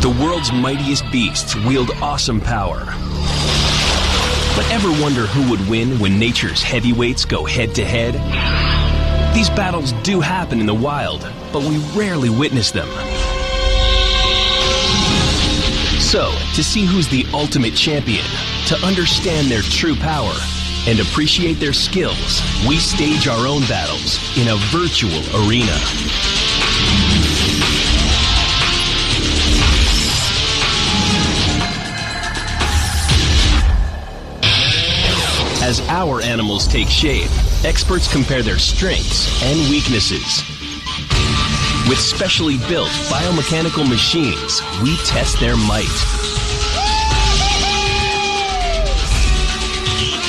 The world's mightiest beasts wield awesome power. But ever wonder who would win when nature's heavyweights go head-to-head? These battles do happen in the wild, but we rarely witness them. So, to see who's the ultimate champion, to understand their true power, and appreciate their skills, we stage our own battles in a virtual arena. As our animals take shape, experts compare their strengths and weaknesses. With specially built biomechanical machines, we test their might.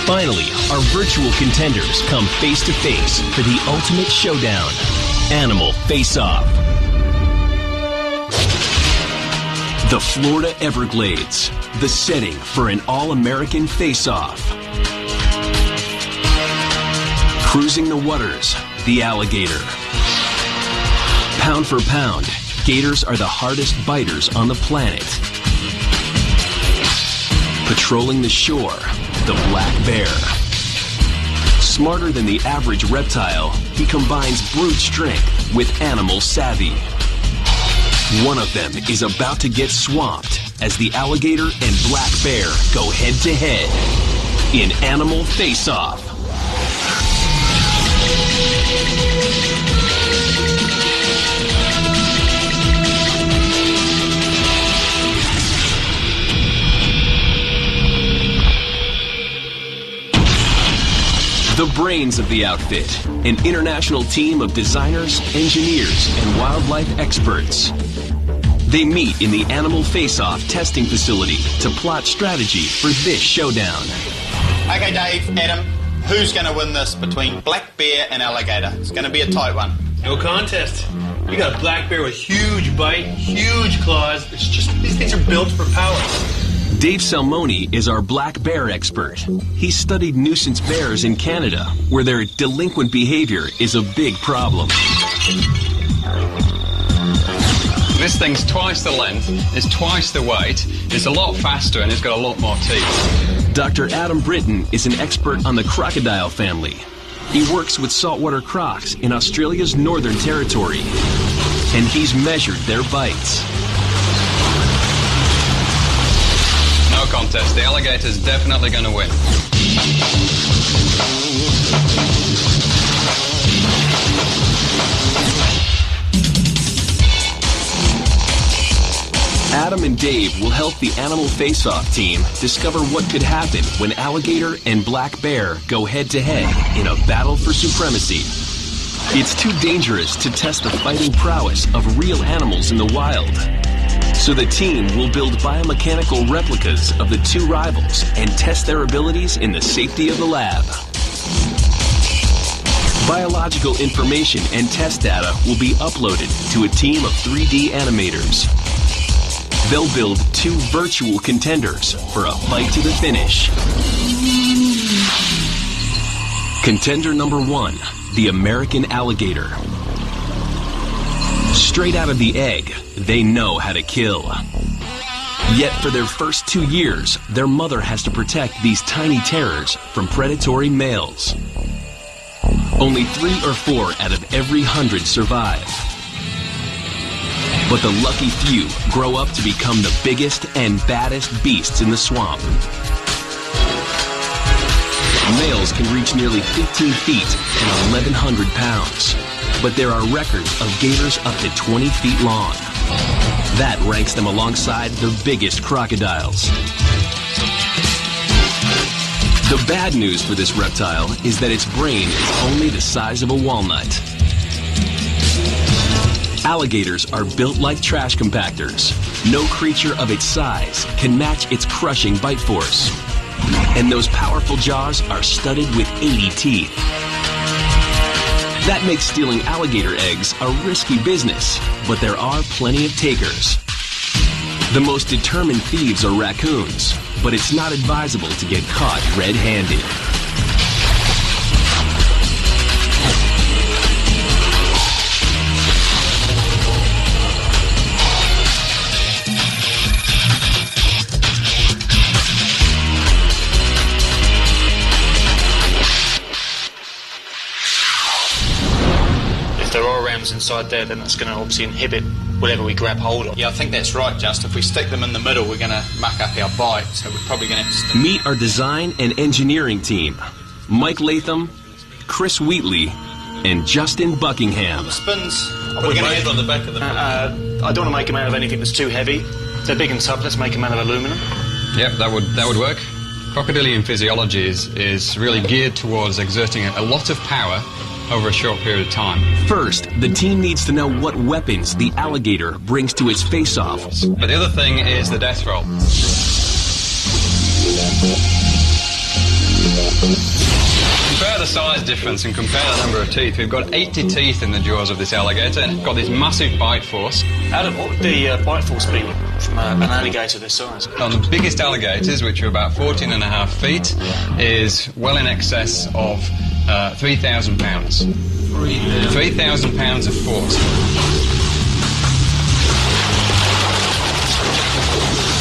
Finally, our virtual contenders come face to face for the ultimate showdown, Animal Face-Off. The Florida Everglades, the setting for an all-American face-off. Cruising the waters, the alligator. Pound for pound, gators are the hardest biters on the planet. Patrolling the shore, the black bear. Smarter than the average reptile, he combines brute strength with animal savvy. One of them is about to get swamped as the alligator and black bear go head-to-head in Animal Face-Off. The brains of the outfit, an international team of designers, engineers, and wildlife experts. They meet in the Animal Face-Off testing facility to plot strategy for this showdown. Okay, Dave, Adam, who's going to win this between black bear and alligator? It's going to be a tight one. No contest. You got a black bear with huge bite, huge claws. It's just, these things are built for power. Dave Salmoni is our black bear expert. He studied nuisance bears in Canada, where their delinquent behavior is a big problem. This thing's twice the length, it's twice the weight, it's a lot faster, and it's got a lot more teeth. Dr. Adam Britton is an expert on the crocodile family. He works with saltwater crocs in Australia's Northern Territory, and he's measured their bites. No contest, the alligator's definitely going to win. Adam and Dave will help the Animal Face-Off team discover what could happen when alligator and black bear go head-to-head in a battle for supremacy. It's too dangerous to test the fighting prowess of real animals in the wild. So the team will build biomechanical replicas of the two rivals and test their abilities in the safety of the lab. Biological information and test data will be uploaded to a team of 3D animators. They'll build two virtual contenders for a fight to the finish. Contender number 1, the American alligator. Straight out of the egg, they know how to kill. Yet for their first 2 years, their mother has to protect these tiny terrors from predatory males. Only 3 or 4 out of every 100 survive. But the lucky few grow up to become the biggest and baddest beasts in the swamp. Males can reach nearly 15 feet and 1,100 pounds. But there are records of gators up to 20 feet long. That ranks them alongside the biggest crocodiles. The bad news for this reptile is that its brain is only the size of a walnut. Alligators are built like trash compactors. No creature of its size can match its crushing bite force. And those powerful jaws are studded with 80 teeth. That makes stealing alligator eggs a risky business, but there are plenty of takers. The most determined thieves are raccoons, but it's not advisable to get caught red-handed. outside there, then that's going to obviously inhibit whatever we grab hold of. Yeah, I think that's right, Just. If we stick them in the middle, we're going to muck up our bite, so we're probably going to have to... Meet our design and engineering team. Mike Latham, Chris Wheatley, and Justin Buckingham. The spins... We're going to get on the back of the... I don't want to make them out of anything that's too heavy. They're big and tough, let's make them out of aluminum. Yep, that would work. Crocodilian physiology is really geared towards exerting a lot of power over a short period of time. First, the team needs to know what weapons the alligator brings to its face-off. But the other thing is the death roll. Compare the size difference and compare the number of teeth. We've got 80 teeth in the jaws of this alligator and it's got this massive bite force. What would the bite force be from an alligator this size? On the biggest alligators, which are about 14.5 feet, is well in excess of 3,000 pounds. 3,000 pounds of force.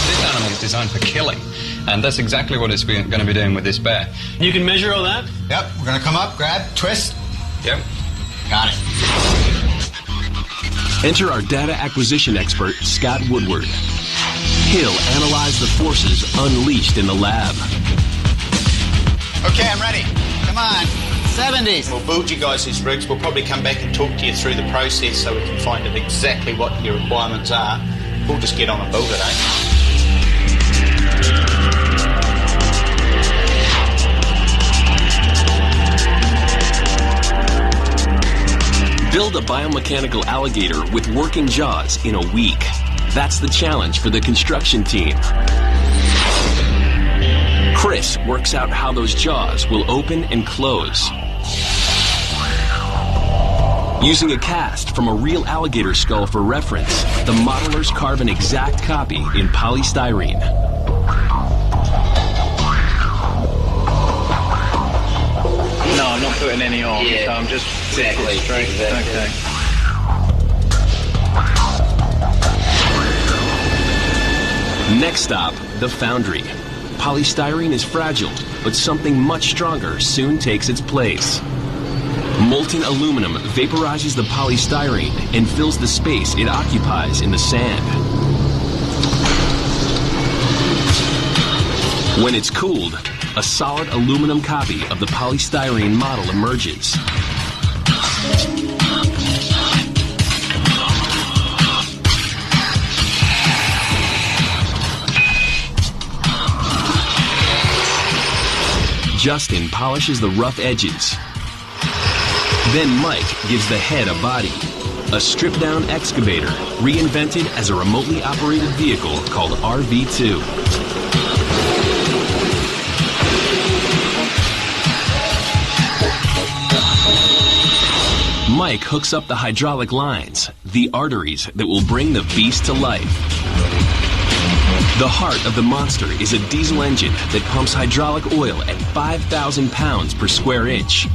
This animal is designed for killing, and that's exactly what it's going to be doing with this bear. You can measure all that? Yep, we're going to come up, grab, twist. Yep. Got it. Enter our data acquisition expert, Scott Woodward. He'll analyze the forces unleashed in the lab. Okay, I'm ready. Come on. 70s. We'll build you guys these rigs. We'll probably come back and talk to you through the process so we can find out exactly what your requirements are. We'll just get on and build it, eh? Build a biomechanical alligator with working jaws in a week. That's the challenge for the construction team. Chris works out how those jaws will open and close. Using a cast from a real alligator skull for reference, the modelers carve an exact copy in polystyrene. No, I'm not putting any on. Yeah, So I'm just exactly. straight. Okay. Next stop, the foundry. Polystyrene is fragile, but something much stronger soon takes its place. Molten aluminum vaporizes the polystyrene and fills the space it occupies in the sand. When it's cooled, a solid aluminum copy of the polystyrene model emerges. Justin polishes the rough edges. Then Mike gives the head a body. A stripped-down excavator, reinvented as a remotely operated vehicle called RV2. Mike hooks up the hydraulic lines, the arteries that will bring the beast to life. The heart of the monster is a diesel engine that pumps hydraulic oil at 5,000 pounds per square inch.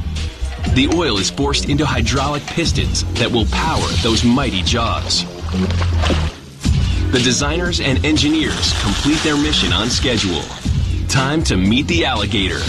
The oil is forced into hydraulic pistons that will power those mighty jaws. The designers and engineers complete their mission on schedule. Time to meet the alligator.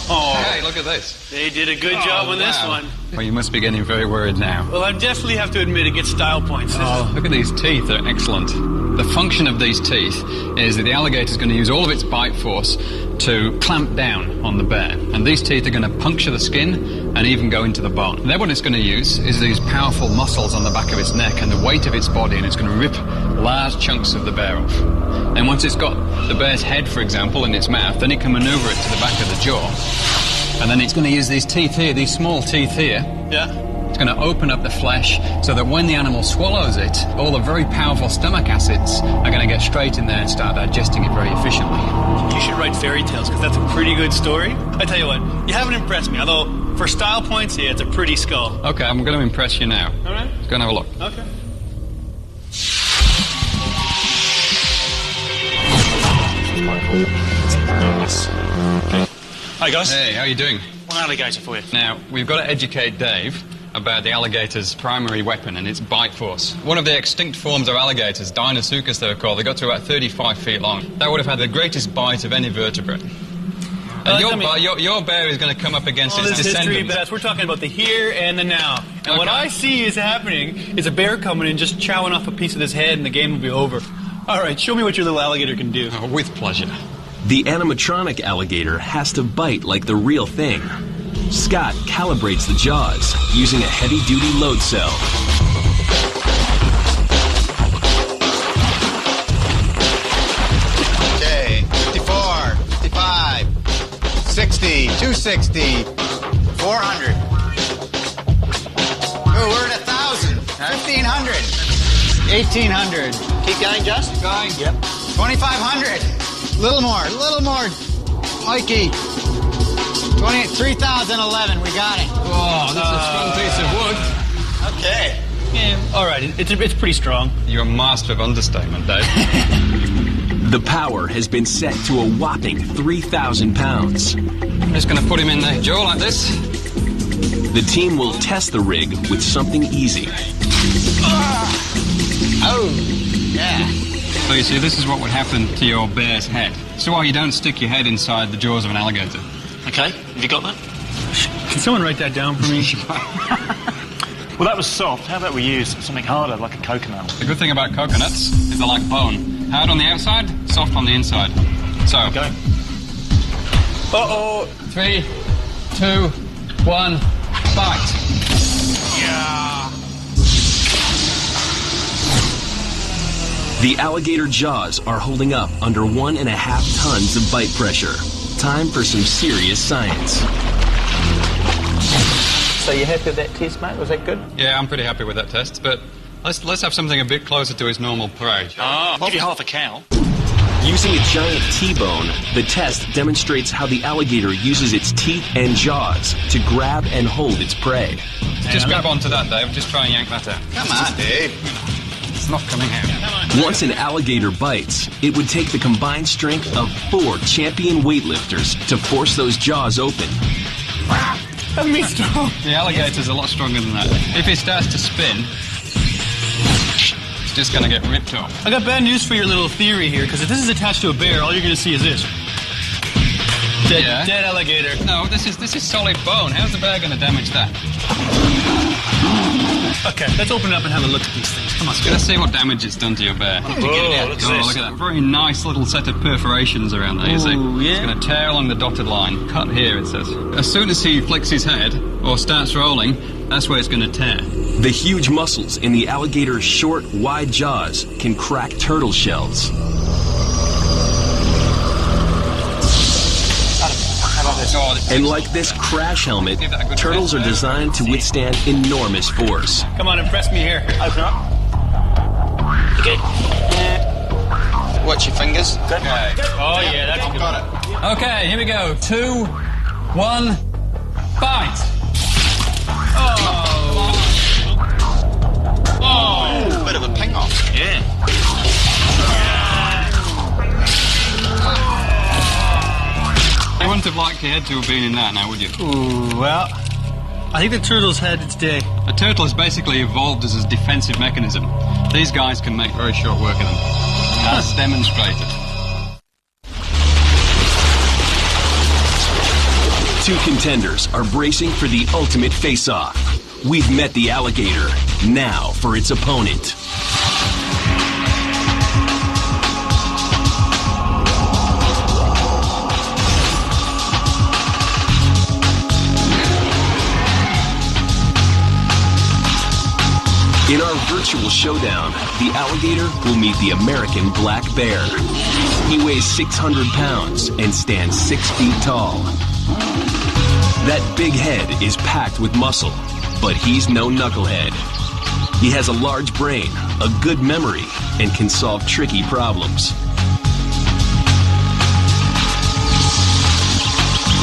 Hey, look at this. They did a good job on this one. Well, you must be getting very worried now. Well, I definitely have to admit it gets style points. Oh, look at these teeth. They're excellent. The function of these teeth is that the alligator is going to use all of its bite force to clamp down on the bear. And these teeth are going to puncture the skin and even go into the bone. And then what it's going to use is these powerful muscles on the back of its neck and the weight of its body, and it's going to rip large chunks of the bear off. And once it's got the bear's head, for example, in its mouth, then it can maneuver it to the back of the jaw. And then it's going to use these teeth here, these small teeth here. Yeah. It's going to open up the flesh so that when the animal swallows it, all the very powerful stomach acids are going to get straight in there and start digesting it very efficiently. You should write fairy tales, because that's a pretty good story. I tell you what, you haven't impressed me, although for style points, yeah, it's a pretty skull. Okay, I'm going to impress you now. All right. Let's go and have a look. Okay. Yes. Okay. Hi, guys. Hey, how are you doing? One alligator for you. Now, we've got to educate Dave about the alligator's primary weapon and its bite force. One of the extinct forms of alligators, Deinosuchus they were called, they got to about 35 feet long. That would have had the greatest bite of any vertebrate. And your bear is going to come up against its descendants. History, but we're talking about the here and the now. And what I see is happening is a bear coming in, just chowing off a piece of his head, and the game will be over. All right, show me what your little alligator can do. Oh, with pleasure. The animatronic alligator has to bite like the real thing. Scott calibrates the jaws using a heavy-duty load cell. Okay, 54, 55, 60, 260, 400. Oh, we're at 1,000, 1,500, 1,800. Keep going, Just? Keep going. Yep. 2,500. Little more, Mikey. 3,011, we got it. Oh, that's a strong piece of wood. Okay. Yeah, all right, it's pretty strong. You're a master of understatement, Dave. The power has been set to a whopping 3,000 pounds. I'm just going to put him in the jaw like this. The team will test the rig with something easy. Oh, yeah. So you see, this is what would happen to your bear's head. So why you don't stick your head inside the jaws of an alligator. Okay, have you got that? Can someone write that down for me? Well, that was soft. How about we use something harder, like a coconut? The good thing about coconuts is they're like bone. Hard on the outside, soft on the inside. So, Okay. Uh-oh. 3, 2, 1, bite. Yeah. The alligator jaws are holding up under 1.5 tons of bite pressure. Time for some serious science. So you happy with that test, mate? Was that good? Yeah, I'm pretty happy with that test, but let's have something a bit closer to his normal prey. I'll give you half a cow. Using a giant T-bone, the test demonstrates how the alligator uses its teeth and jaws to grab and hold its prey. Just grab onto that, Dave. Just try and yank that out. Come on, Dave. It's not coming out. Once an alligator bites, it would take the combined strength of 4 champion weightlifters to force those jaws open. That means strong. The alligator's a lot stronger than that. If it starts to spin, it's just going to get ripped off. I got bad news for your little theory here, because if this is attached to a bear, all you're going to see is this. Dead alligator. No, this is solid bone. How's the bear going to damage that? Okay, let's open it up and have a look at these things. Come on, Let's see what damage it's done to your bear. Whoa, look at this. Look at that. Very nice little set of perforations around there, you see. yeah. It's going to tear along the dotted line. Cut here, it says. As soon as he flicks his head or starts rolling, that's where it's going to tear. The huge muscles in the alligator's short, wide jaws can crack turtle shells. And like this crash helmet, turtles are designed to withstand enormous force. Come on, impress me here. Open up. Okay. Watch your fingers. Good. Okay. Oh, yeah, that's good. Got it. Okay, here we go. 2, 1, bite. Oh, bit of a ping off. Yeah. You wouldn't have liked your head to have been in that now, would you? Ooh, well, I think the turtle's had its day. A turtle has basically evolved as a defensive mechanism. These guys can make very short work of them, as demonstrated. 2 contenders are bracing for the ultimate face-off. We've met the alligator. Now for its opponent. In our virtual showdown, the alligator will meet the American black bear. He weighs 600 pounds and stands 6 feet tall. That big head is packed with muscle, but he's no knucklehead. He has a large brain, a good memory, and can solve tricky problems.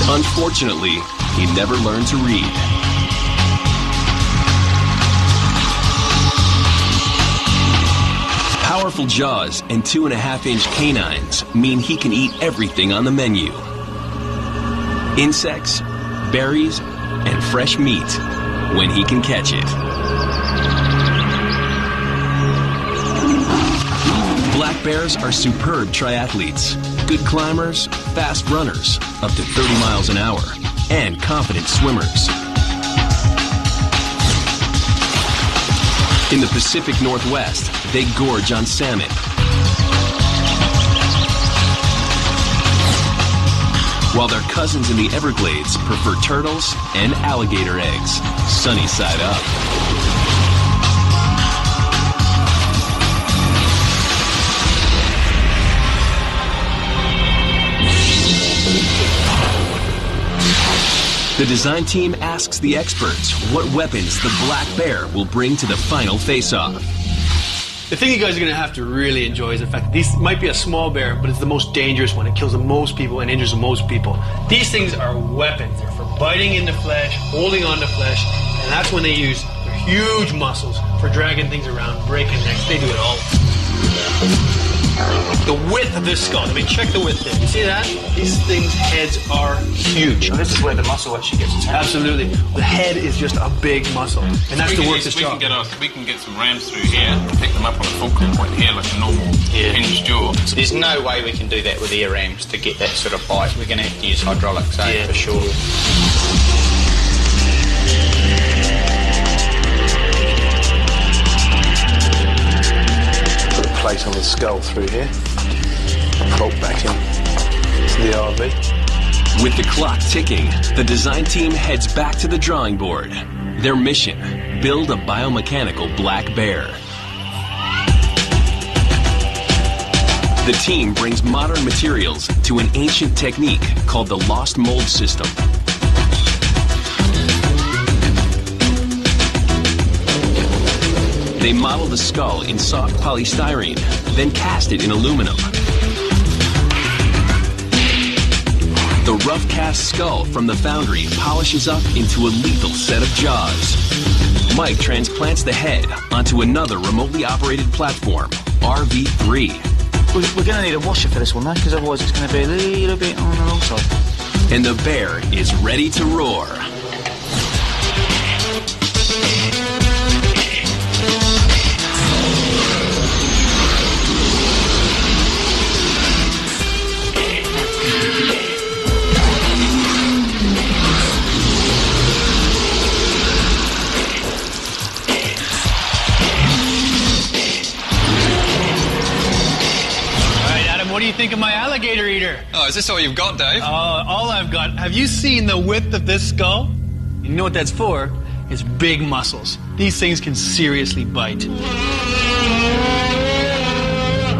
Unfortunately, he never learned to read. powerful jaws and 2.5-inch canines mean he can eat everything on the menu. Insects, berries, and fresh meat when he can catch it. Black bears are superb triathletes, good climbers, fast runners, up to 30 miles an hour, and confident swimmers. In the Pacific Northwest, they gorge on salmon. While their cousins in the Everglades prefer turtles and alligator eggs, sunny side up. The design team asks the experts what weapons the black bear will bring to the final face-off. The thing you guys are going to have to really enjoy is the fact that this might be a small bear, but it's the most dangerous one. It kills the most people and injures the most people. These things are weapons. They're for biting into flesh, holding on to flesh, and that's when they use their huge muscles for dragging things around, breaking necks. They do it all. The width of this skull. I mean, check the width there. You see that? These things' heads are huge. And this is where the muscle actually gets attached. Absolutely. The head is just a big muscle, and that's the work this job. We can get some rams through here and pick them up on a fulcrum point here like a normal hinged jaw. There's no way we can do that with ear rams to get that sort of bite. We're going to have to use hydraulics, for sure. Plate on the skull through here. Bolt back in to the RV. With the clock ticking, the design team heads back to the drawing board. Their mission, build a biomechanical black bear. The team brings modern materials to an ancient technique called the lost mold system. They model the skull in soft polystyrene, then cast it in aluminum. The rough cast skull from the foundry polishes up into a lethal set of jaws. Mike transplants the head onto another remotely operated platform, RV3. We're going to need a washer for this one, though, because otherwise it's going to be a little bit on the long side. And the bear is ready to roar. What do you think of my alligator eater? Oh, is this all you've got, Dave? All I've got. Have you seen the width of this skull? You know what that's for? It's big muscles. These things can seriously bite.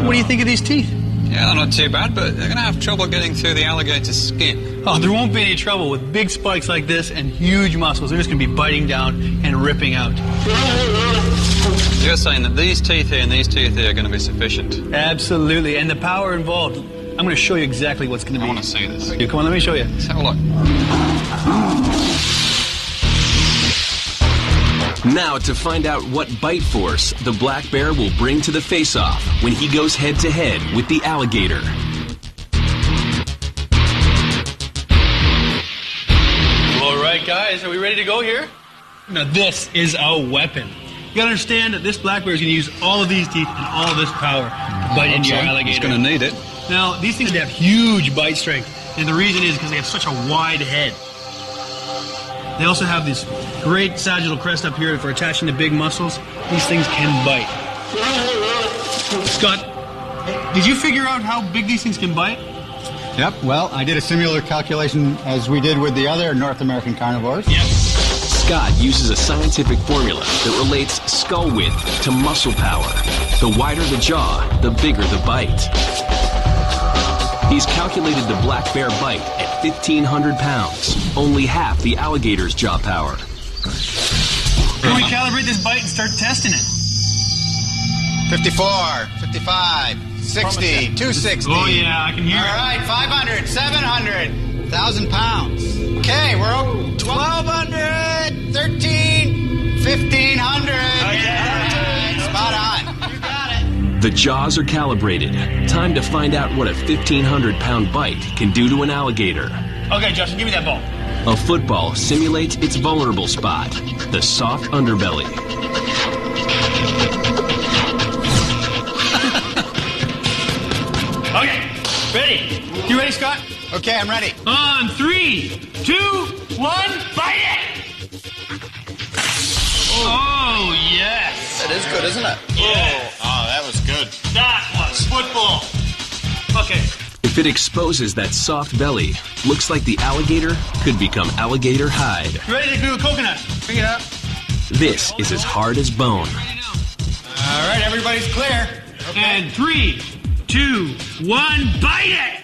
What do you think of these teeth? Yeah, they're not too bad, but they're going to have trouble getting through the alligator's skin. Oh, there won't be any trouble with big spikes like this and huge muscles. They're just going to be biting down and ripping out. You're saying that these teeth here and these teeth here are going to be sufficient? Absolutely, and the power involved. I'm going to show you exactly what's going to be. I want to see this. Here, come on, let me show you. Let's have a look. Now to find out what bite force the black bear will bring to the face-off when he goes head-to-head with the alligator. All right, guys, are we ready to go here? Now, this is a weapon. You gotta understand that this black bear is gonna use all of these teeth and all of this power to bite into your alligator. He's going to need it. Now, these things have huge bite strength, and the reason is because they have such a wide head. They also have this great sagittal crest up here for attaching to big muscles. These things can bite. Scott, did you figure out how big these things can bite? Yep, well, I did a similar calculation as we did with the other North American carnivores. Yep. Scott uses a scientific formula that relates skull width to muscle power. The wider the jaw, the bigger the bite. He's calculated the black bear bite at 1,500 pounds, only half the alligator's jaw power. Can we calibrate this bite and start testing it? 54, 55, 60, 260. Oh, yeah, I can hear All it. right, 500, 700, 1,000 pounds. Okay, we're over 1,200, 13, 1,500. Okay. Spot on. You got it. The jaws are calibrated. Time to find out what a 1,500-pound bite can do to an alligator. Okay, Justin, give me that ball. A football simulates its vulnerable spot, the soft underbelly. Okay, ready? You ready, Scott? Okay, I'm ready. On 3, 2, 1, bite it! Oh, yes. That is good, isn't it? Yeah. Oh, that was good. That was football. Okay. If it exposes that soft belly, looks like the alligator could become alligator hide. You ready to do a coconut? Bring it up. This is as hard as bone. All right, everybody's clear. Okay. And 3, 2, 1, bite it!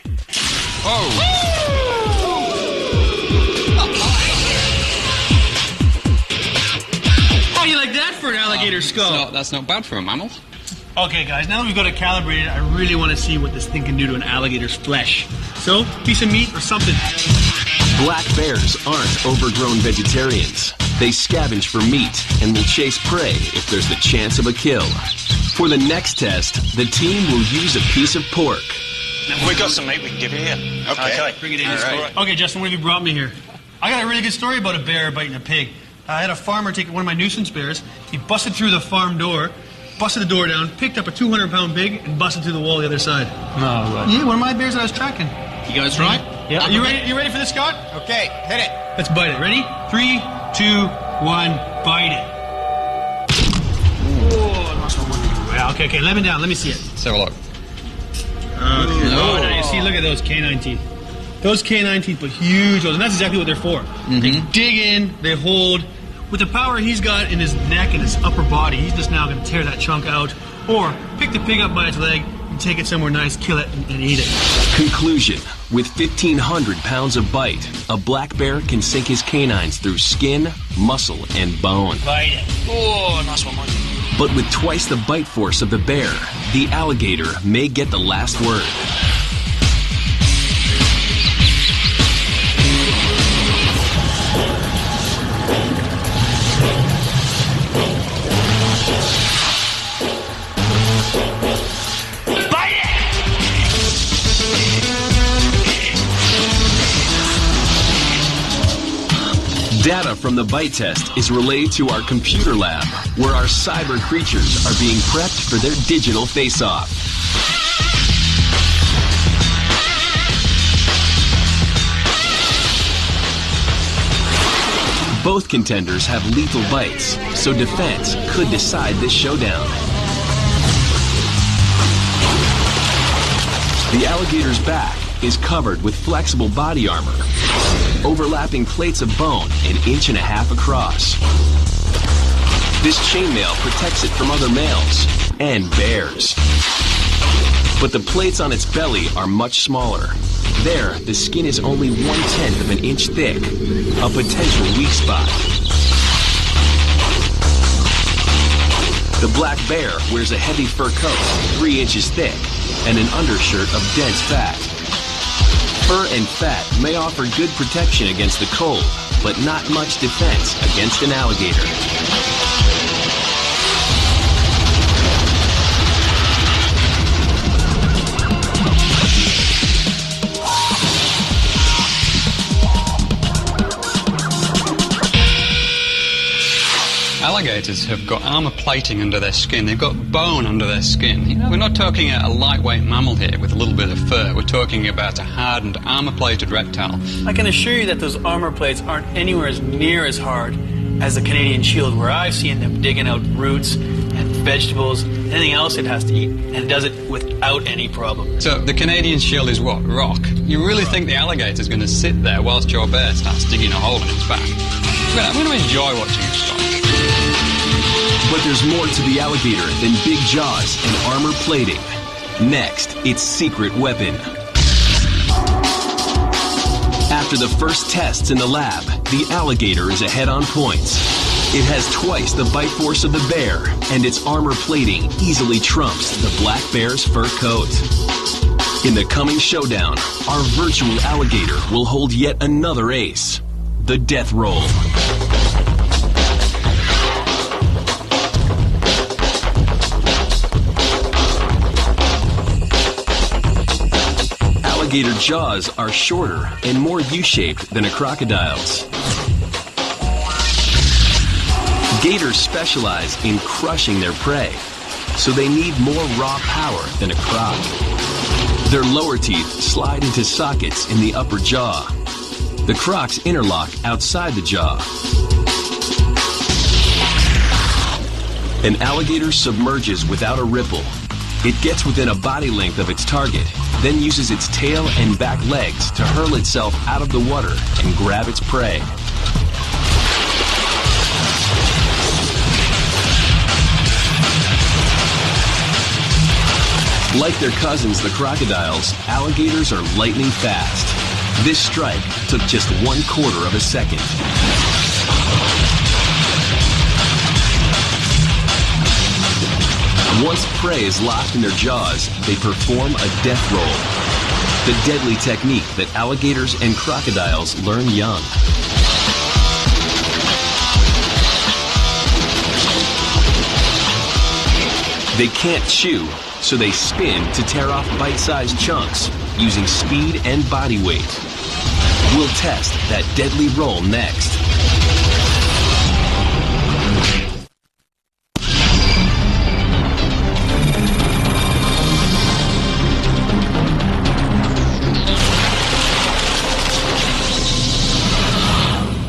How do you like that for an alligator skull? That's not bad for a mammal. Okay, guys, now that we've got it calibrated, I really want to see what this thing can do to an alligator's flesh. So, piece of meat or something. Black bears aren't overgrown vegetarians. They scavenge for meat and will chase prey if there's the chance of a kill. For the next test, the team will use a piece of pork. We got some meat we can give you here. Okay. Bring it in. All right. Okay, Justin, what have you brought me here? I got a really good story about a bear biting a pig. I had a farmer take one of my nuisance bears. He busted through the farm door, busted the door down, picked up a 200-pound pig, and busted through the wall the other side. No, right. Yeah, one of my bears that I was tracking. You guys right? Yeah. You ready for this, Scott? Okay, hit it. Let's bite it. Ready? 3, 2, 1, bite it. Oh, that's one. Yeah, okay, let me down. Let me see it. Let's have a look. Okay. Oh, now you see, look at those canine teeth. Those canine teeth, but huge ones, and that's exactly what they're for. They dig in, they hold. With the power he's got in his neck and his upper body, he's just now going to tear that chunk out, or pick the pig up by its leg and take it somewhere nice, kill it, and eat it. Conclusion. With 1,500 pounds of bite, a black bear can sink his canines through skin, muscle, and bone. Bite it. Oh, nice one, Mike. But with twice the bite force of the bear, the alligator may get the last word. Data from the bite test is relayed to our computer lab, where our cyber creatures are being prepped for their digital face-off. Both contenders have lethal bites, so defense could decide this showdown. The alligator's back is covered with flexible body armor, overlapping plates of bone an inch and a half across. This chainmail protects it from other males and bears. But the plates on its belly are much smaller. There, the skin is only 1/10 of an inch thick, a potential weak spot. The black bear wears a heavy fur coat, 3 inches thick, and an undershirt of dense fat. Fur and fat may offer good protection against the cold, but not much defense against an alligator. Alligators have got armor plating under their skin. They've got bone under their skin. You know, we're not talking a lightweight mammal here with a little bit of fur. We're talking about a hardened, armor-plated reptile. I can assure you that those armor plates aren't anywhere as near as hard as the Canadian shield, where I've seen them digging out roots and vegetables, anything else it has to eat, and it does it without any problem. So the Canadian shield is what? Rock. You really think the alligator's going to sit there whilst your bear starts digging a hole in its back? I'm going to enjoy watching it stop. But there's more to the alligator than big jaws and armor plating. Next, its secret weapon. After the first tests in the lab, the alligator is ahead on points. It has twice the bite force of the bear, and its armor plating easily trumps the black bear's fur coat. In the coming showdown, our virtual alligator will hold yet another ace, the death roll. Alligator jaws are shorter and more U-shaped than a crocodile's. Gators specialize in crushing their prey, so they need more raw power than a croc. Their lower teeth slide into sockets in the upper jaw. The crocs interlock outside the jaw. An alligator submerges without a ripple. It gets within a body length of its target, then uses its tail and back legs to hurl itself out of the water and grab its prey. Like their cousins, the crocodiles, alligators are lightning fast. This strike took just 1/4 of a second. Once prey is locked in their jaws, they perform a death roll, the deadly technique that alligators and crocodiles learn young. They can't chew, so they spin to tear off bite-sized chunks using speed and body weight. We'll test that deadly roll next.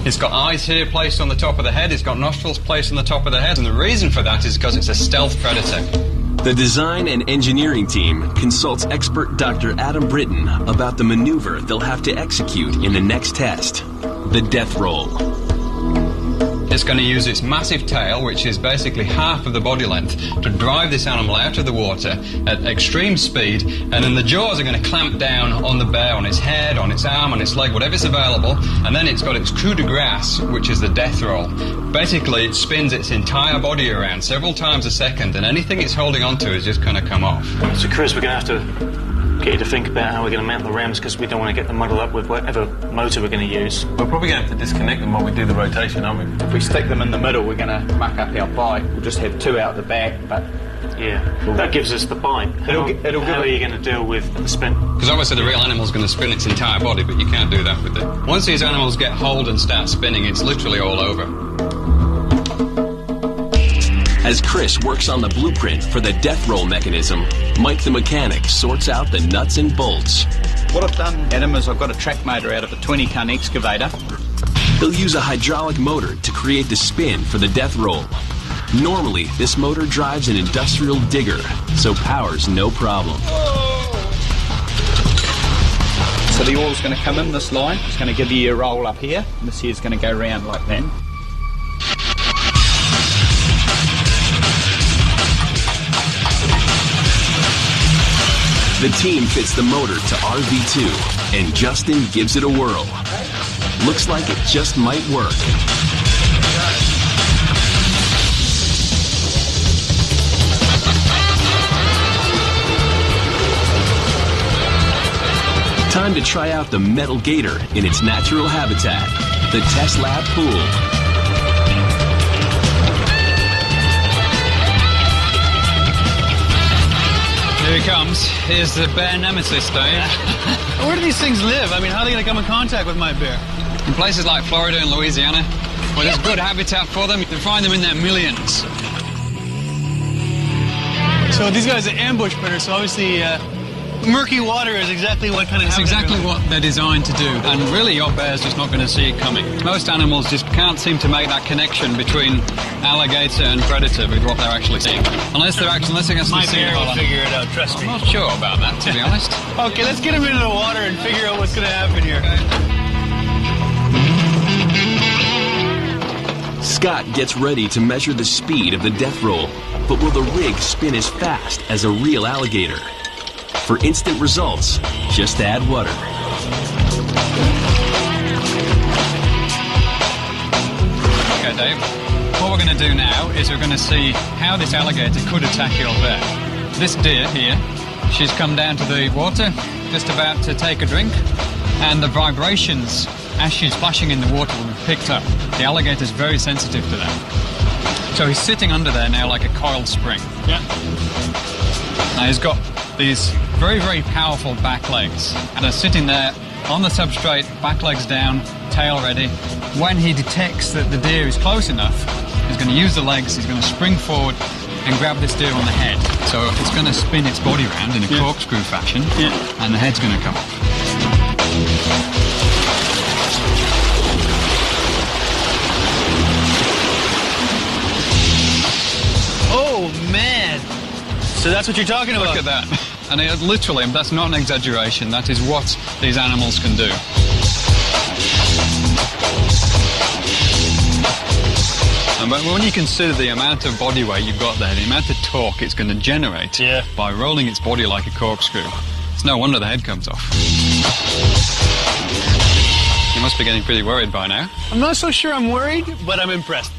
It's got eyes here placed on the top of the head, it's got nostrils placed on the top of the head, and the reason for that is because it's a stealth predator. The design and engineering team consults expert Dr. Adam Britton about the maneuver they'll have to execute in the next test, the death roll. It's going to use its massive tail, which is basically half of the body length, to drive this animal out of the water at extreme speed, and then the jaws are going to clamp down on the bear, on its head, on its arm, on its leg, whatever's available, and then it's got its coup de grace, which is the death roll. Basically, it spins its entire body around several times a second, and anything it's holding onto is just going to come off. So, Chris, we're going to have to get you to think about how we're going to mount the rams, because we don't want to get them muddled up with whatever motor we're going to use. We're probably going to have to disconnect them while we do the rotation, aren't we? If we stick them in the middle, we're going to muck up our bite. We'll just have two out the back, but... Yeah, that gives us the bite. How are you going to deal with the spin? Because obviously the real animal's going to spin its entire body, but you can't do that with it. Once these animals get hold and start spinning, it's literally all over. As Chris works on the blueprint for the death roll mechanism, Mike the mechanic sorts out the nuts and bolts. What I've done, Adam, is I've got a track motor out of a 20-ton excavator. He'll use a hydraulic motor to create the spin for the death roll. Normally, this motor drives an industrial digger, so power's no problem. So the oil's going to come in this line. It's going to give you a roll up here, and this here's going to go round like that. The team fits the motor to RV2, and Justin gives it a whirl. Looks like it just might work. Time to try out the metal gator in its natural habitat, the test lab pool. Here he comes. Here's the bear nemesis, Dave. Where do these things live? I mean, how are they going to come in contact with my bear? In places like Florida and Louisiana, where there's good habitat for them, you can find them in their millions. So these guys are ambush predators, so obviously murky water is exactly what kind of It's exactly what they're designed to do, and really your bear's just not going to see it coming. Most animals just can't seem to make that connection between alligator and predator with what they're actually seeing. Unless they're going to see my bear will figure it out, trust me. I'm not sure about that, to be honest. Okay, let's get him into the water and figure out what's going to happen here. Scott gets ready to measure the speed of the death roll, but will the rig spin as fast as a real alligator? For instant results, just add water. Okay, Dave. What we're going to do now is we're going to see how this alligator could attack your bear. This deer here, she's come down to the water, just about to take a drink, and the vibrations as she's splashing in the water will be picked up. The alligator's very sensitive to that. So he's sitting under there now like a coiled spring. Yeah. Now he's got these very, very powerful back legs. And they're sitting there on the substrate, back legs down, tail ready. When he detects that the deer is close enough, he's going to use the legs, he's going to spring forward and grab this deer on the head. So it's going to spin its body around in a corkscrew fashion, and the head's going to come off. Oh, man. So that's what you're talking about. Look at that. And literally, that's not an exaggeration. That is what these animals can do. And when you consider the amount of body weight you've got there, the amount of torque it's going to generate by rolling its body like a corkscrew, it's no wonder the head comes off. You must be getting pretty worried by now. I'm not so sure I'm worried, but I'm impressed.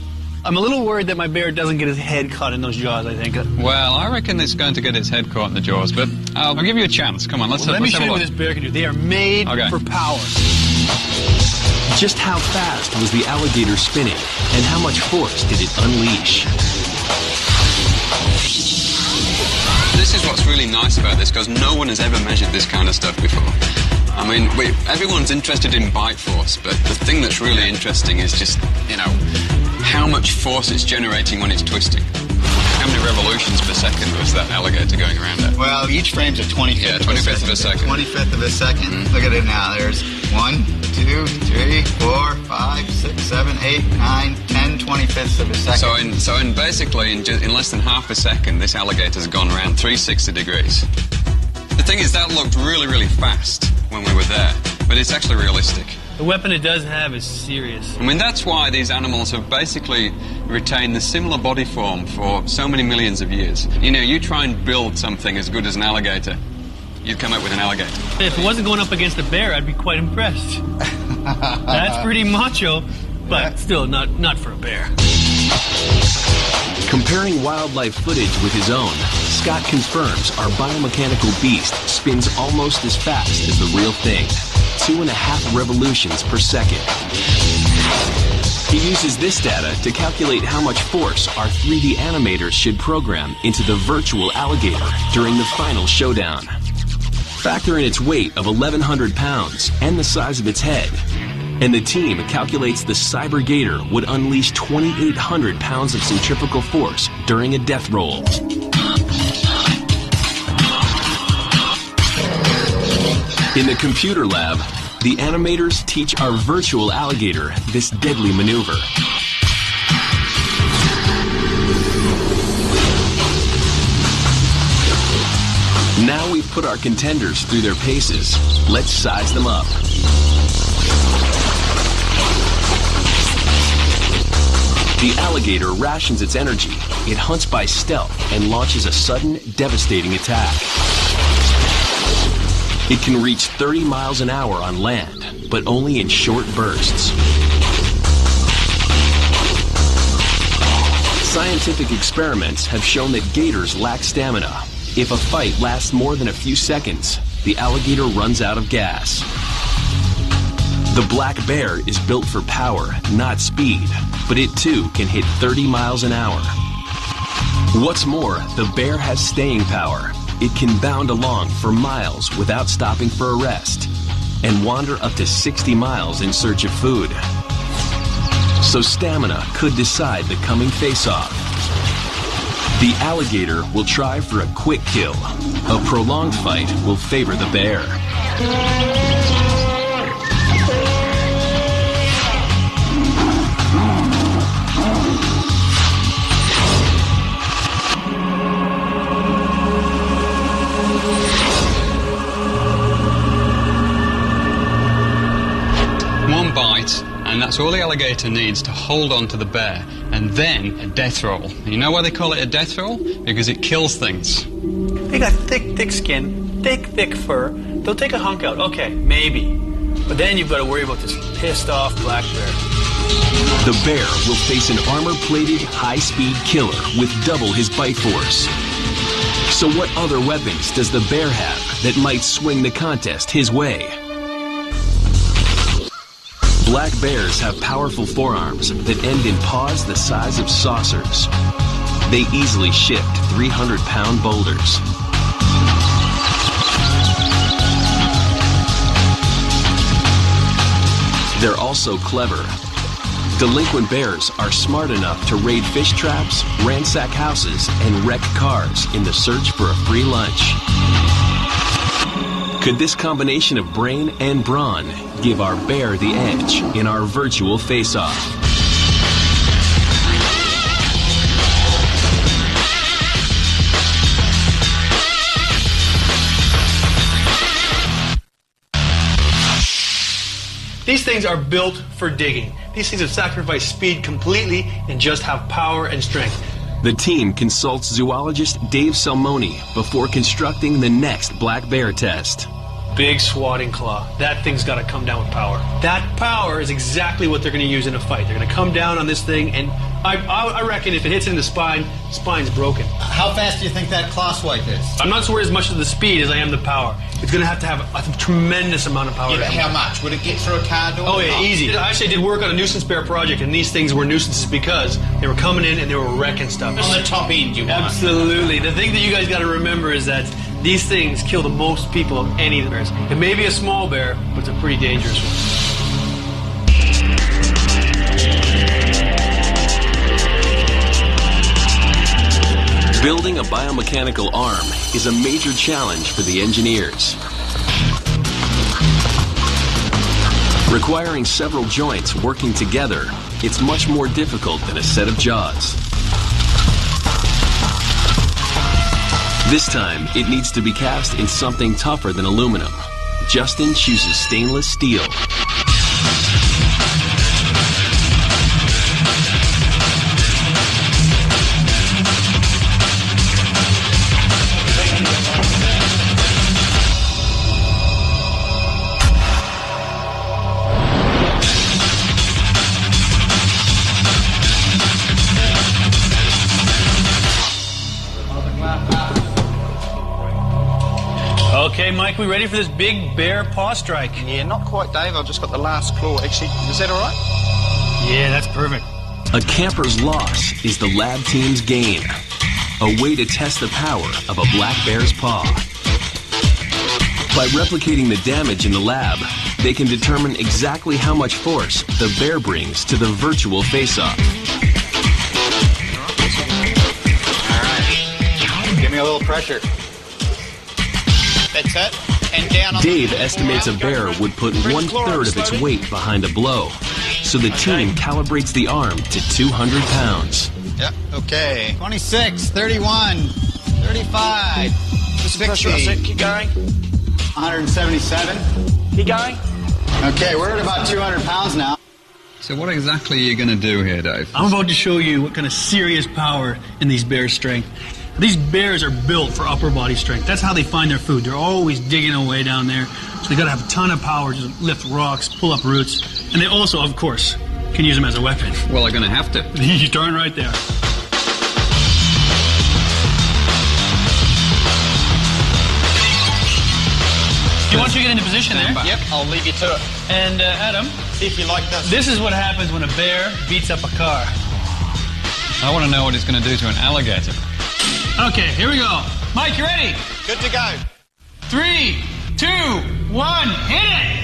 I'm a little worried that my bear doesn't get his head caught in those jaws, I think. Well, I reckon it's going to get its head caught in the jaws, but I'll give you a chance. Come on, let's have a look. Let me show you what this bear can do. They are made for power. Just how fast was the alligator spinning, and how much force did it unleash? This is what's really nice about this, because no one has ever measured this kind of stuff before. I mean, everyone's interested in bite force, but the thing that's really interesting is just, you know, how much force it's generating when it's twisting. How many revolutions per second was that alligator going around at? Well, each frame's a 25th, 25th of a second. 25th of a second. Look at it now. There's 1, 2, 3, 4, 5, 6, 7, 8, 9, 10 25ths of a second. So in basically in less than half a second, this alligator's gone around 360 degrees. The thing is, that looked really, really fast when we were there, but it's actually realistic. The weapon it does have is serious. I mean, that's why these animals have basically retained the similar body form for so many millions of years. You know, you try and build something as good as an alligator, you'd come up with an alligator. If it wasn't going up against a bear, I'd be quite impressed. That's pretty macho, but still not for a bear. Comparing wildlife footage with his own, Scott confirms our biomechanical beast spins almost as fast as the real thing, 2.5 revolutions per second. He uses this data to calculate how much force our 3D animators should program into the virtual alligator during the final showdown. Factor in its weight of 1,100 pounds and the size of its head, and the team calculates the cyber gator would unleash 2,800 pounds of centrifugal force during a death roll. In the computer lab, the animators teach our virtual alligator this deadly maneuver. Now we've put our contenders through their paces. Let's size them up. The alligator rations its energy. It hunts by stealth and launches a sudden, devastating attack. It can reach 30 miles an hour on land, but only in short bursts. Scientific experiments have shown that gators lack stamina. If a fight lasts more than a few seconds, the alligator runs out of gas. The black bear is built for power, not speed, but it too can hit 30 miles an hour. What's more, the bear has staying power. It can bound along for miles without stopping for a rest, and wander up to 60 miles in search of food. So stamina could decide the coming face-off. The alligator will try for a quick kill. A prolonged fight will favor the bear. One bite, and that's all the alligator needs to hold on to the bear, and then a death roll. You know why they call it a death roll? Because it kills things. They got thick skin, thick fur. They'll take a hunk out, okay, maybe. But then you've got to worry about this pissed off black bear. The bear will face an armor-plated, high-speed killer with double his bite force. So what other weapons does the bear have that might swing the contest his way? Black bears have powerful forearms that end in paws the size of saucers. They easily shift 300-pound boulders. They're also clever. Delinquent bears are smart enough to raid fish traps, ransack houses, and wreck cars in the search for a free lunch. Could this combination of brain and brawn give our bear the edge in our virtual face-off? These things are built for digging. These things have sacrificed speed completely and just have power and strength. The team consults zoologist Dave Salmoni before constructing the next black bear test. Big swatting claw. That thing's got to come down with power. That power is exactly what they're going to use in a fight. They're going to come down on this thing, and I reckon if it hits in the spine's broken. How fast do you think that claw swipe is? I'm not so worried as much of the speed as I am the power. It's going to have a tremendous amount of power. Yeah, but how much? Would it get through a car door? Oh, yeah, easy. I actually did work on a nuisance bear project, and these things were nuisances because they were coming in and they were wrecking stuff. On the top end, you want. Absolutely. The thing that you guys got to remember is that these things kill the most people of any of the bears. It may be a small bear, but it's a pretty dangerous one. Building a biomechanical arm is a major challenge for the engineers. Requiring several joints working together, it's much more difficult than a set of jaws. This time, it needs to be cast in something tougher than aluminum. Justin chooses stainless steel. Okay, Mike, we ready for this big bear paw strike? Yeah, not quite, Dave. I've just got the last claw. Actually, is that all right? Yeah, that's perfect. A camper's loss is the lab team's gain. A way to test the power of a black bear's paw. By replicating the damage in the lab, they can determine exactly how much force the bear brings to the virtual face-off. All right. Give me a little pressure. That's it. And down on Dave estimates a bear would put 1/3 of its weight behind a blow, so the team calibrates the arm to 200 pounds. Yep, okay. 26, 31, 35, 60. Keep going. 177. Keep going. Okay, we're at about 200 pounds now. So what exactly are you going to do here, Dave? I'm about to show you what kind of serious power in these bears' strength. These bears are built for upper body strength. That's how they find their food. They're always digging away down there. So they got to have a ton of power to lift rocks, pull up roots. And they also, of course, can use them as a weapon. Well, they're going to have to. You darn right there. You want you to get into position there? Yep, I'll leave you to it. And Adam, See if you like this. this is what happens when a bear beats up a car. I want to know what it's going to do to an alligator. Okay, here we go. Mike, you ready? Good to go. 3, 2, 1, hit it!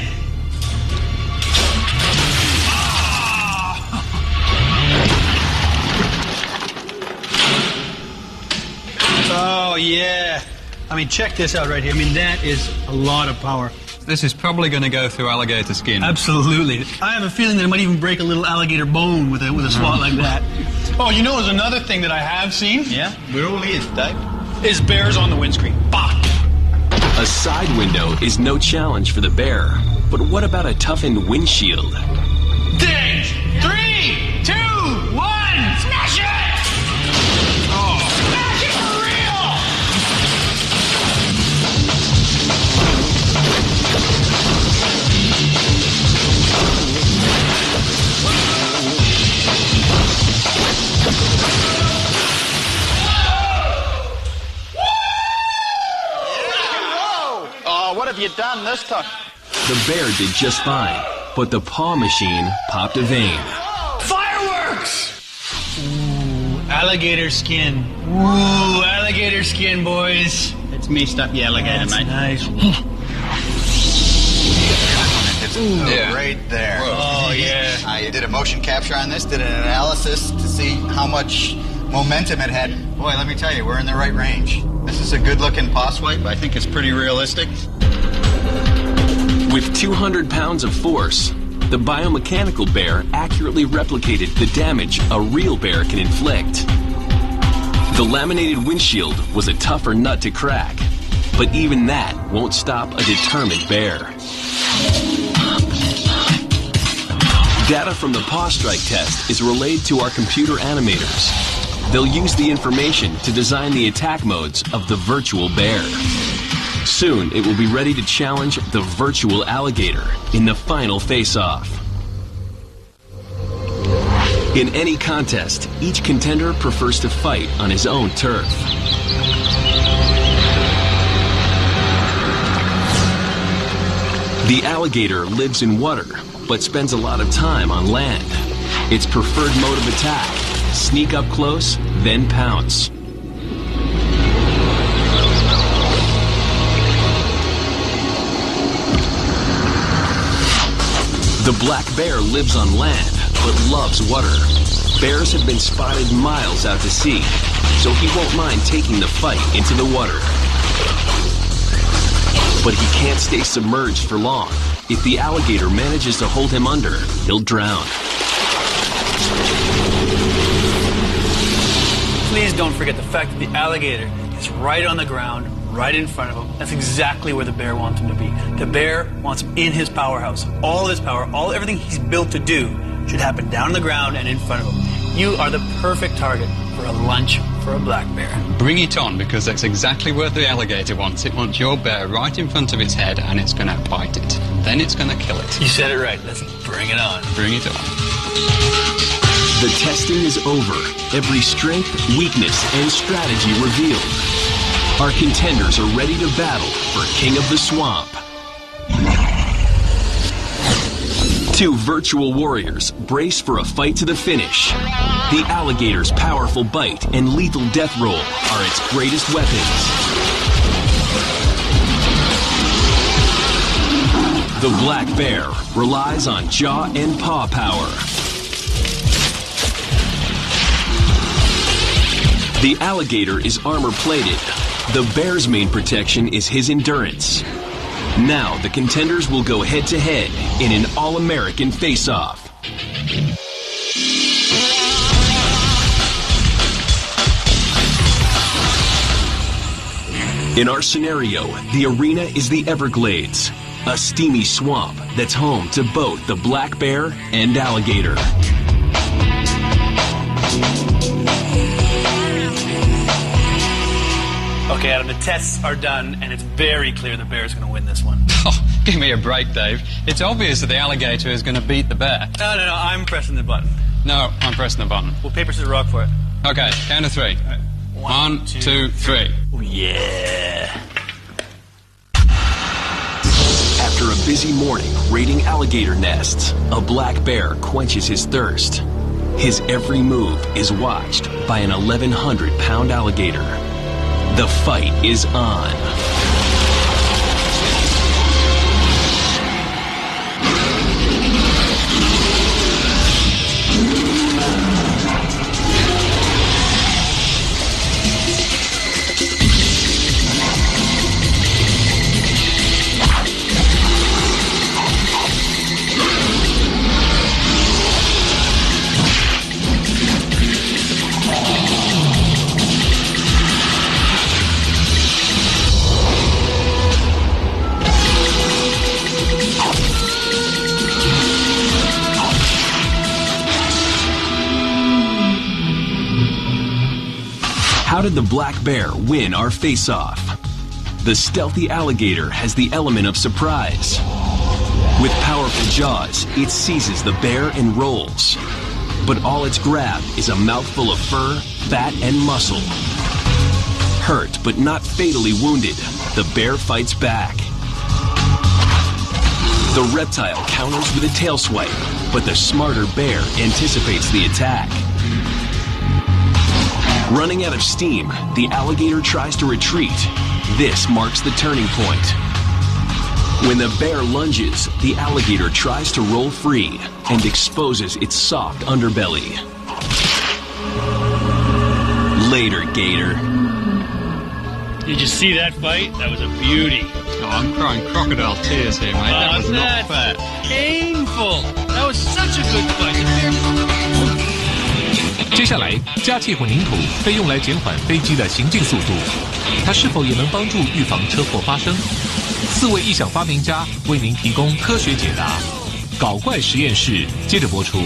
Oh, yeah. I mean, check this out right here. I mean, that is a lot of power. This is probably going to go through alligator skin. Absolutely. I have a feeling that it might even break a little alligator bone with a swat like that. Oh, you know, there's another thing that I have seen. Yeah? We're all ears, Dave. Is bears on the windscreen. Bah! A side window is no challenge for the bear, but what about a toughened windshield? Dig! 3, 2, 1, smash it! Oh. Smash it for real! Oh, what have you done this time? The bear did just fine, but the paw machine popped a vein. Fireworks! Ooh, alligator skin. Ooh, alligator skin, boys. It's messed up, the alligator, That's mate. nice. It's Yeah. Right there. Oh, yeah. I did a motion capture on this, did an analysis to see how much momentum it had. Boy, let me tell you, we're in the right range. This is a good-looking paw swipe. I think it's pretty realistic. With 200 pounds of force, the biomechanical bear accurately replicated the damage a real bear can inflict. The laminated windshield was a tougher nut to crack, but even that won't stop a determined bear. Data from the paw strike test is relayed to our computer animators. They'll use the information to design the attack modes of the virtual bear. Soon, it will be ready to challenge the virtual alligator in the final face-off. In any contest, each contender prefers to fight on his own turf. The alligator lives in water, but spends a lot of time on land. Its preferred mode of attack: sneak up close, then pounce. The black bear lives on land, but loves water. Bears have been spotted miles out to sea, so he won't mind taking the fight into the water. But he can't stay submerged for long. If the alligator manages to hold him under, he'll drown. Please don't forget the fact that the alligator is right on the ground, right in front of him. That's exactly where the bear wants him to be. The bear wants him in his powerhouse. All of his power, everything he's built to do should happen down on the ground and in front of him. You are the perfect target for a lunch for a black bear. Bring it on, because that's exactly what the alligator wants. It wants your bear right in front of its head, and it's going to bite it. Then it's going to kill it. You said it right. Let's bring it on. Bring it on. The testing is over. Every strength, weakness, and strategy revealed. Our contenders are ready to battle for King of the Swamp. Two virtual warriors brace for a fight to the finish. The alligator's powerful bite and lethal death roll are its greatest weapons. The black bear relies on jaw and paw power. The alligator is armor-plated. The bear's main protection is his endurance. Now the contenders will go head-to-head in an all-American face-off. In our scenario, the arena is the Everglades, a steamy swamp that's home to both the black bear and alligator. Okay, Adam, the tests are done, and it's very clear the bear's going to win this one. Oh, give me a break, Dave. It's obvious that the alligator is going to beat the bear. No, I'm pressing the button. No, I'm pressing the button. Well, paper, scissors, rock for it. Okay, count to three. Right. One, two, three. Oh, yeah. After a busy morning raiding alligator nests, a black bear quenches his thirst. His every move is watched by an 1,100-pound alligator. The fight is on. How did the black bear win our face-off? The stealthy alligator has the element of surprise. With powerful jaws, it seizes the bear and rolls. But all it's grabbed is a mouthful of fur, fat, and muscle. Hurt but not fatally wounded, the bear fights back. The reptile counters with a tail swipe, but the smarter bear anticipates the attack. Running out of steam, the alligator tries to retreat. This marks the turning point. When the bear lunges, the alligator tries to roll free and exposes its soft underbelly. Later, Gator. Did you see that fight? That was a beauty. Oh, I'm crying crocodile tears here, mate. That was not fair. Painful. That was such a good fight. 接下来，加气混凝土被用来减缓飞机的行进速度，它是否也能帮助预防车祸发生？4位异想发明家为您提供科学解答。搞怪实验室接着播出。